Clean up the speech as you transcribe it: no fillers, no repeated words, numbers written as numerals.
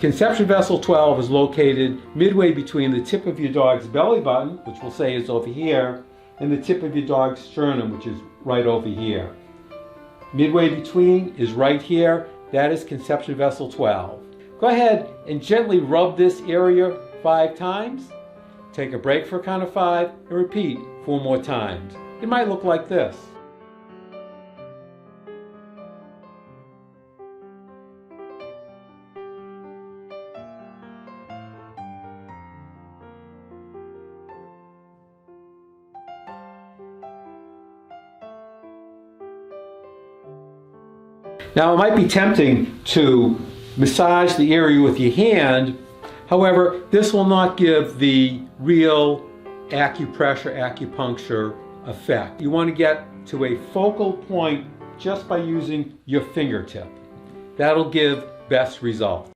Conception vessel 12 is located midway between the tip of your dog's belly button, which we'll say is over here, and the tip of your dog's sternum, which is right over here. Midway between is right here. That is conception vessel 12. Go ahead and gently rub this area 5 times. Take a break for a count of 5 and repeat 4 more times. It might look like this. Now, it might be tempting to massage the area with your hand. However, this will not give the real acupressure, acupuncture effect. You want to get to a focal point just by using your fingertip. That'll give best results.